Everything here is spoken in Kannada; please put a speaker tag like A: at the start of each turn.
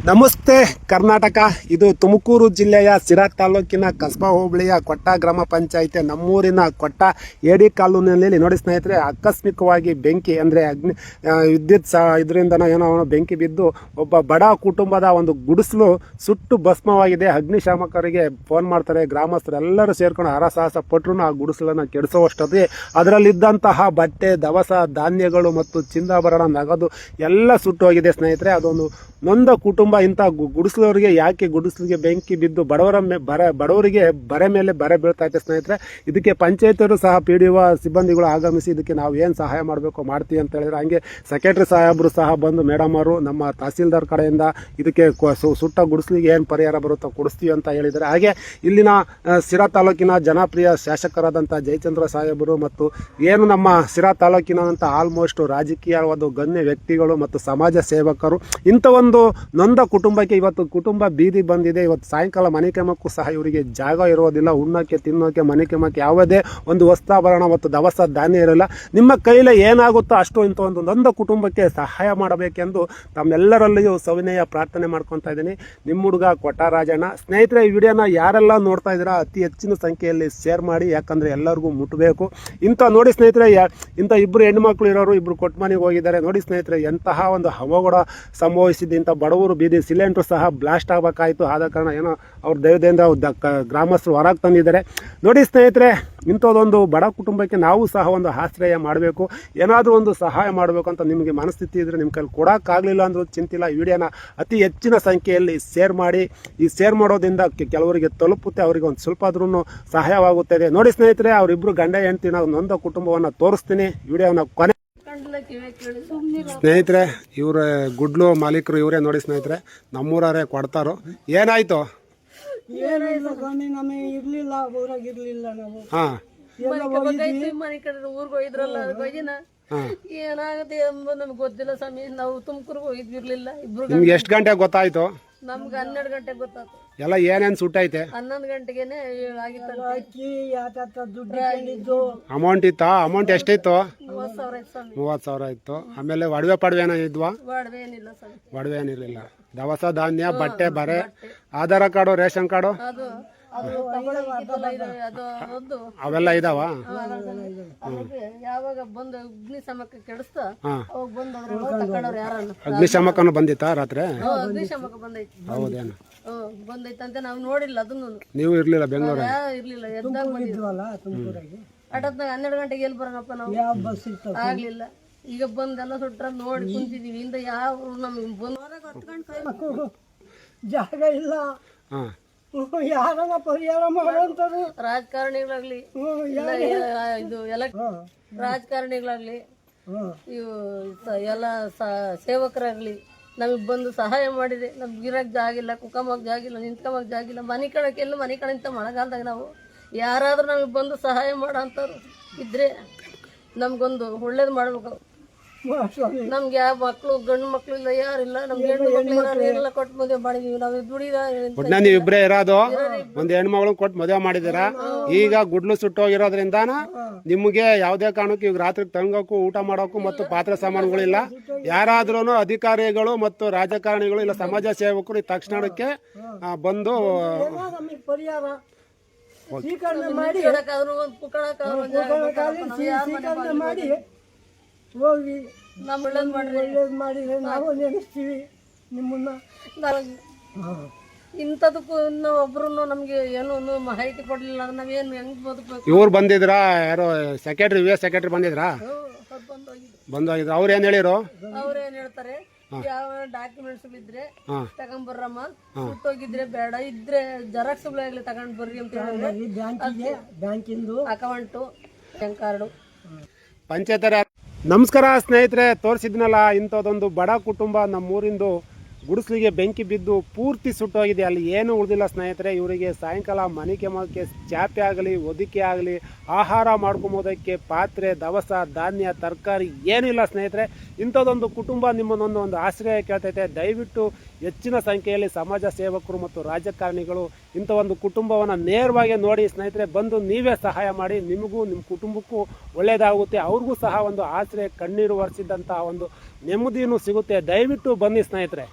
A: ನಮಸ್ತೆ ಕರ್ನಾಟಕ. ಇದು ತುಮಕೂರು ಜಿಲ್ಲೆಯ ಸಿರಾ ತಾಲೂಕಿನ ಕಸ್ಬಾ ಹೋಬಳಿಯ ಕೊಟ್ಟ ಗ್ರಾಮ ಪಂಚಾಯಿತಿ ನಮ್ಮೂರಿನ ಕೊಟ್ಟ ಏಡಿ ಕಾಲೋನಿಯಲ್ಲಿ ನೋಡಿ ಸ್ನೇಹಿತರೆ, ಆಕಸ್ಮಿಕವಾಗಿ ಬೆಂಕಿ ಅಂದರೆ ವಿದ್ಯುತ್ ಇದರಿಂದ ಏನೋ ಬೆಂಕಿ ಬಿದ್ದು ಒಬ್ಬ ಬಡ ಕುಟುಂಬದ ಒಂದು ಗುಡಿಸಲು ಸುಟ್ಟು ಭಸ್ಮವಾಗಿದೆ. ಅಗ್ನಿಶಾಮಕರಿಗೆ ಫೋನ್ ಮಾಡ್ತಾರೆ, ಗ್ರಾಮಸ್ಥರೆಲ್ಲರೂ ಸೇರ್ಕೊಂಡು ಹರಸಾಹಸ ಪಟ್ಟರು ಆ ಗುಡಿಸಲನ್ನು ಕೆಡಿಸುವಷ್ಟೊತ್ತಿಗೆ ಅದರಲ್ಲಿದ್ದಂತಹ ಬಟ್ಟೆ, ದವಸ ಧಾನ್ಯಗಳು ಮತ್ತು ಚಿನ್ನಾಭರಣ, ನಗದು ಎಲ್ಲ ಸುಟ್ಟು ಹೋಗಿದೆ ಸ್ನೇಹಿತರೆ. ಅದೊಂದು ನೊಂದ ಕುಟುಂಬ. ಇಂಥ ಗುಡಿಸಲವರಿಗೆ ಯಾಕೆ ಗುಡಿಸಲಿಗೆ ಬೆಂಕಿ ಬಿದ್ದು ಬಡವರಿಗೆ ಬರೆ ಮೇಲೆ ಬರೆ ಬೀಳ್ತಾ ಇದೆ ಸ್ನೇಹಿತರೆ. ಇದಕ್ಕೆ ಪಂಚಾಯತರು ಸಹ PDO ಸಿಬ್ಬಂದಿಗಳು ಆಗಮಿಸಿ ಇದಕ್ಕೆ ನಾವು ಏನು ಸಹಾಯ ಮಾಡಬೇಕು ಮಾಡ್ತೀವಿ ಅಂತ ಹೇಳಿದ್ರೆ, ಹಂಗೆ ಸೆಕ್ರೆಟರಿ ಸಾಹೇಬರು ಸಹ ಬಂದು ಮೇಡಮ್ ಅವರು ನಮ್ಮ ತಹಸೀಲ್ದಾರ್ ಕಡೆಯಿಂದ ಇದಕ್ಕೆ ಸುಟ್ಟ ಗುಡಿಸಲಿಗೆ ಏನು ಪರಿಹಾರ ಬರುತ್ತೋ ಕೊಡಿಸ್ತೀವಿ ಅಂತ ಹೇಳಿದ್ದಾರೆ. ಹಾಗೆ ಇಲ್ಲಿನ ಸಿರಾ ತಾಲೂಕಿನ ಜನಪ್ರಿಯ ಶಾಸಕರಾದಂಥ ಜಯಚಂದ್ರ ಸಾಹೇಬರು ಮತ್ತು ಏನು ನಮ್ಮ ಸಿರಾ ತಾಲೂಕಿನಂಥ ಆಲ್ಮೋಸ್ಟ್ ರಾಜಕೀಯವಾದ ಗಣ್ಯ ವ್ಯಕ್ತಿಗಳು ಮತ್ತು ಸಮಾಜ ಸೇವಕರು ಇಂಥ ಒಂದು ನೊಂದ ಕುಟುಂಬಕ್ಕೆ ಇವತ್ತು ಕುಟುಂಬ ಬೀದಿ ಬಂದಿದೆ. ಇವತ್ತು ಸಾಯಂಕಾಲ ಮನೆ ಕೆಮ್ಮಕ್ಕೂ ಸಹ ಇವರಿಗೆ ಜಾಗ ಇರೋದಿಲ್ಲ, ಉಣ್ಣಕ್ಕೆ ತಿನ್ನೋಕೆ ಮನೆ ಕೆಮ್ಮಕ್ಕೆ ಯಾವುದೇ ಒಂದು ವಸ್ತ್ರಾಭರಣ ಮತ್ತು ದವಸ ಧಾನ್ಯ ಇರಲ್ಲ. ನಿಮ್ಮ ಕೈಲಿ ಏನಾಗುತ್ತೋ ಅಷ್ಟು ಇಂಥ ಒಂದು ನೊಂದ ಕುಟುಂಬಕ್ಕೆ ಸಹಾಯ ಮಾಡಬೇಕೆಂದು ತಮ್ಮೆಲ್ಲರಲ್ಲಿಯೂ ಸವಿನಯ ಪ್ರಾರ್ಥನೆ ಮಾಡ್ಕೊತಾ ಇದ್ದೀನಿ. ನಿಮ್ಮ ಹುಡುಗ ಕೊಟ್ಟ ರಾಜಣ್ಣ. ಸ್ನೇಹಿತರೆ, ಈ ವಿಡಿಯೋನ ಯಾರೆಲ್ಲ ನೋಡ್ತಾ ಇದ್ದೀರಾ ಅತಿ ಹೆಚ್ಚಿನ ಸಂಖ್ಯೆಯಲ್ಲಿ ಶೇರ್ ಮಾಡಿ, ಯಾಕಂದರೆ ಎಲ್ಲರಿಗೂ ಮುಟ್ಟಬೇಕು. ಇಂಥ ನೋಡಿ ಸ್ನೇಹಿತರೆ, ಇಂಥ ಇಬ್ಬರು ಹೆಣ್ಮಕ್ಳು ಇರೋರು, ಇಬ್ಬರು ಕೊಟ್ಟ ಮನೆಗೆ ಹೋಗಿದ್ದಾರೆ. ನೋಡಿ ಸ್ನೇಹಿತರೆ, ಎಂತಹ ಒಂದು ಅವಘಡ ಸಂಭವಿಸಿದ್ದು. ಇಂಥ ಬಡವರು ಬೀದಿ ಸಿಲಿಂಡ್ರು ಸಹ ಬ್ಲಾಸ್ಟ್ ಆಗಬೇಕಾಯಿತು. ಆದ ಕಾರಣ ಏನೋ ಅವ್ರ ದೈವದಿಂದ ಗ್ರಾಮಸ್ಥರು ಹೊರಗೆ ತಂದಿದ್ದಾರೆ. ನೋಡಿ ಸ್ನೇಹಿತರೆ, ಇಂಥದ್ದೊಂದು ಬಡ ಕುಟುಂಬಕ್ಕೆ ನಾವು ಸಹ ಒಂದು ಆಶ್ರಯ ಮಾಡಬೇಕು, ಏನಾದರೂ ಒಂದು ಸಹಾಯ ಮಾಡಬೇಕು ಅಂತ ನಿಮಗೆ ಮನಸ್ಥಿತಿ ಇದ್ದರೆ, ನಿಮ್ಮ ಕೈಲಿ ಕೊಡೋಕ್ಕಾಗಲಿಲ್ಲ ಅಂದ್ರೂ ಚಿಂತಿಲ್ಲ. ಈ ವಿಡಿಯೋನ ಅತಿ ಹೆಚ್ಚಿನ ಸಂಖ್ಯೆಯಲ್ಲಿ ಶೇರ್ ಮಾಡಿ. ಈ ಶೇರ್ ಮಾಡೋದ್ರಿಂದ ಕೆಲವರಿಗೆ ತಲುಪುತ್ತೆ, ಅವರಿಗೆ ಒಂದು ಸ್ವಲ್ಪ ಆದ್ರೂ ಸಹಾಯವಾಗುತ್ತದೆ. ನೋಡಿ ಸ್ನೇಹಿತರೆ, ಅವರಿಬ್ಬರು ಗಂಡ ಹೆಂಡತಿ ನಾವು ನೊಂದ ಕುಟುಂಬವನ್ನು ತೋರಿಸ್ತೀನಿ. ವಿಡಿಯೋನ ಕೊನೆ ಸ್ನೇಹಿತರೆ, ಇವ್ರ ಗುಡ್ಲು ಮಾಲೀಕರು ಇವರೇ. ನೋಡಿ ಸ್ನೇಹಿತರೆ, ನಮ್ಮೂರೇ ಕೊಡ್ತಾರೋ. ಏನಾಯ್ತು?
B: ಏನಿಲ್ಲ ಸ್ವಾಮಿ, ನಮಗೆ ಇರ್ಲಿಲ್ಲ, ಊರಾಗಿರ್ಲಿಲ್ಲ ನಾವು. ಮನೆ ಕಡೆ ಊರ್ಗೆ ಹೋಗಿದ್ರಲ್ಲ, ಏನಾಗುತ್ತೆ ಎಂಬುದು ನಮ್ಗೆ ಗೊತ್ತಿಲ್ಲ ಸ್ವಾಮಿ. ನಾವು ತುಮಕೂರ್ಗೆ ಹೋಗಿದ್ವಿರ್ಲಿಲ್ಲ. ಇಬ್ರು
A: ಎಷ್ಟು ಗಂಟೆಗೆ ಗೊತ್ತಾಯ್ತು?
B: ನಮ್ಗೆ 12 ಗಂಟೆಗೆ ಗೊತ್ತಾಯ್ತು.
A: ಎಲ್ಲ ಏನೇನು ಸುಟ್ಟೈತೆ?
B: 11 ಗಂಟೆಗೆನೆ
A: ಅಮೌಂಟ್ ಇತ್ತಾ? ಅಮೌಂಟ್ ಎಷ್ಟಿತ್ತು?
B: 30,000 ಇತ್ತು ಸ್ವಾಮಿ.
A: 30,000 ಇತ್ತು. ಆಮೇಲೆ ಒಡವೆ ಪಡವೆ ಏನೋ ಇದ್ವಾ?
B: ಒಡವೆ ಏನಿಲ್ಲ ಸ್ವಾಮಿ.
A: ಒಡವೆ ಏನಿರಲಿಲ್ಲ. ದವಸ ಧಾನ್ಯ, ಬಟ್ಟೆ, ಬರೆ, ಆಧಾರ ಕಾರ್ಡು, ರೇಷನ್ ಕಾರ್ಡು ಅವೆಲ್ಲ ಇದಾವ?
B: ಯಾವಾಗ ಬಂದು ಅಗ್ನಿಶಾಮಕ ಕೆಡಿಸ್ತಾ ಅವಾಗ ಬಂದವ್ರು ಯಾರನ್ನ.
A: ಅಗ್ನಿಶಾಮಕನು ಬಂದಿತ್ತಾ ರಾತ್ರಿ?
B: ಅಗ್ನಿಶಾಮಕ ಬಂದೈತಿ.
A: ಹೌದೇನು?
B: ಬಂದೈತಂತೆ ನಾವು ನೋಡಿಲ್ಲ. ಅದನ್ನು
A: ನೀವು ಇರ್ಲಿಲ್ಲ ಬೆಂಗಳೂರು?
B: ಇರ್ಲಿಲ್ಲ. ಎದ್ದಾಗ ಬಂದಿದ್ವಲ್ಲ ತುಮಕೂರಿಗೆ. ಹಠಾತ್ನಾಗ 12 ಗಂಟೆಗೆ ಎಲ್ಲಿ ಬರೋಣಪ್ಪ ನಾವು, ಆಗ್ಲಿಲ್ಲ. ಈಗ ಬಂದೆಲ್ಲ ಸುಟ್ರ ನೋಡಿ ಕುಂತಿದೀವಿ. ಇಂದ ಯಾವ ನಮ್ಗೆ ಬಂದು ಜಾಗ ಇಲ್ಲ, ಯಾರನ್ನ ಪರಿಹಾರ ಮಾಡೋಂಥದ್ದು. ರಾಜಕಾರಣಿಗಳಾಗ್ಲಿ, ಇದು ರಾಜಕಾರಣಿಗಳಾಗ್ಲಿ, ಇವು ಎಲ್ಲ ಸೇವಕರಾಗ್ಲಿ ನಮಗೆ ಬಂದು ಸಹಾಯ ಮಾಡಿದೆ. ನಮ್ಗೆ ಇರಕ್ಕೆ ಜಾಗಿಲ್ಲ, ಕುಕ್ಕಮ್ಮಕ್ಕೆ ಜಾಗಿಲ್ಲ, ನಿಂತ್ಕೊಂಬಕ್ಕೆ ಜಾಗಿಲ್ಲ, ಮನೆ ಕಣಕ್ಕೆ ಎಲ್ಲ ಮನೆ ಕಡೆ ನಿಂತ ಮಳೆಗಾಲದಾಗ ನಾವು ಯಾರಾದ್ರೂ ನಮಗೆ ಬಂದು ಸಹಾಯ ಮಾಡೋ ಅಂಥವ್ರು ಇದ್ರೆ ನಮ್ಗೊಂದು ಒಳ್ಳೇದು ಮಾಡ್ಬೇಕು. ನಮ್ಗೆ ಯಾವ ಮಕ್ಕಳು, ಗಂಡು ಮಕ್ಳು ಇಲ್ಲ, ಯಾರಿಲ್ಲ. ನಮ್ಗೆ ಹೆಣ್ಣು ಮಕ್ಳು ಎಲ್ಲ ಕೊಟ್ಟು ಮದುವೆ ಮಾಡಿದೀವಿ. ನಾವು ದುಡಿದ
A: ನೀವು ಇಬ್ಬರೇ ಇರೋದು? ಒಂದು ಹೆಣ್ಮಗಳು ಕೊಟ್ಟು ಮದುವೆ ಮಾಡಿದ್ದೀರಾ. ಈಗ ಗುಡ್ಲು ಸುಟ್ಟೋಗಿರೋದ್ರಿಂದ ನಿಮಗೆ ಯಾವುದೇ ಕಾರಣಕ್ಕೂ ಈಗ ರಾತ್ರಿ ತಂಗೋಕ್ಕೂ, ಊಟ ಮಾಡೋಕ್ಕೂ ಮತ್ತು ಪಾತ್ರೆ ಸಾಮಾನುಗಳಿಲ್ಲ. ಯಾರಾದ್ರೂ ಅಧಿಕಾರಿಗಳು ಮತ್ತು ರಾಜಕಾರಣಿಗಳು ಇಲ್ಲ ಸಮಾಜ ಸೇವಕರು ಈ ತಕ್ಷಣಕ್ಕೆ ಬಂದು
B: ಹೋಗಿ ಮಾಡಿದ್ರೆ ನಾವು ನೆನೆಸ್ತೀವಿ ನಿಮ್ಮನ್ನ. ಇಂಥದಕ್ಕೂ ಒಬ್ರು ನಮ್ಗೆ ಏನೋ ಮಾಹಿತಿ ಕೊಡ್ಲಿಲ್ಲ. ನಾವೇನು ಹೆಂಗ್ ಬದುಕಬೇಕು?
A: ಇವ್ರು ಬಂದಿದ್ರಾ? ಯಾರು ಸೆಕ್ರೆಟರಿ, ಸೆಕ್ರೆಟರಿ ಬಂದಿದ್ರಾ? ಬಂದೋಗಿದ್ರು. ಅವ್ರು ಏನ್ ಹೇಳಿರು?
B: ಅವ್ರೇನ್ ಹೇಳ್ತಾರೆ, ಯಾವ ಡಾಕ್ಯುಮೆಂಟ್ಸ್ ಇದ್ರೆ ತಗೊಂಡ್ಬರ್ರಮ್ಮ, ಸುಟ್ಟೋಗಿದ್ರೆ ಬೇಡ, ಇದ್ರೆ ಜೆರಾಕ್ಸ್ ಆಗ್ಲಿ ತಗೊಂಡ್ ಬರ್ರಿ ಅಂತ ಹೇಳಿದ್ರೆ ಬ್ಯಾಂಕಿಂದು ಅಕೌಂಟು, ಬ್ಯಾಂಕ್ ಕಾರ್ಡು,
A: ಪಂಚಾಯತರ. ನಮಸ್ಕಾರ ಸ್ನೇಹಿತರೆ, ತೋರಿಸಿದ್ನಲ್ಲ ಇಂಥದ್ದೊಂದು ಬಡ ಕುಟುಂಬ ನಮ್ಮೂರಿಂದು ಗುಡಿಸಲಿಗೆ ಬೆಂಕಿ ಬಿದ್ದು ಪೂರ್ತಿ ಸುಟ್ಟೋಗಿದೆ. ಅಲ್ಲಿ ಏನೂ ಉಳಿದಿಲ್ಲ ಸ್ನೇಹಿತರೆ. ಇವರಿಗೆ ಸಾಯಂಕಾಲ ಮನೆ ಕೆಮ್ಮಕ್ಕೆ ಚಾಪೆ ಆಗಲಿ, ಒದಿಕೆ ಆಗಲಿ, ಆಹಾರ ಮಾಡ್ಕೊಂಬೋದಕ್ಕೆ ಪಾತ್ರೆ, ದವಸ ಧಾನ್ಯ, ತರಕಾರಿ ಏನೂ ಇಲ್ಲ ಸ್ನೇಹಿತರೆ. ಇಂಥದ್ದೊಂದು ಕುಟುಂಬ ನಿಮ್ಮನ್ನೊಂದು ಆಶ್ರಯ ಕೇಳ್ತೈತೆ. ದಯವಿಟ್ಟು ಹೆಚ್ಚಿನ ಸಂಖ್ಯೆಯಲ್ಲಿ ಸಮಾಜ ಸೇವಕರು ಮತ್ತು ರಾಜಕಾರಣಿಗಳು ಇಂಥ ಒಂದು ಕುಟುಂಬವನ್ನು ನೇರವಾಗಿ ನೋಡಿ ಸ್ನೇಹಿತರೆ, ಬಂದು ನೀವೇ ಸಹಾಯ ಮಾಡಿ. ನಿಮಗೂ ನಿಮ್ಮ ಕುಟುಂಬಕ್ಕೂ ಒಳ್ಳೆಯದಾಗುತ್ತೆ. ಅವ್ರಿಗೂ ಸಹ ಒಂದು ಆಶ್ರಯ, ಕಣ್ಣೀರು ಒರೆಸಿದಂಥ ಒಂದು ನೆಮ್ಮದಿಯೂ ಸಿಗುತ್ತೆ. ದಯವಿಟ್ಟು ಬನ್ನಿ ಸ್ನೇಹಿತರೆ.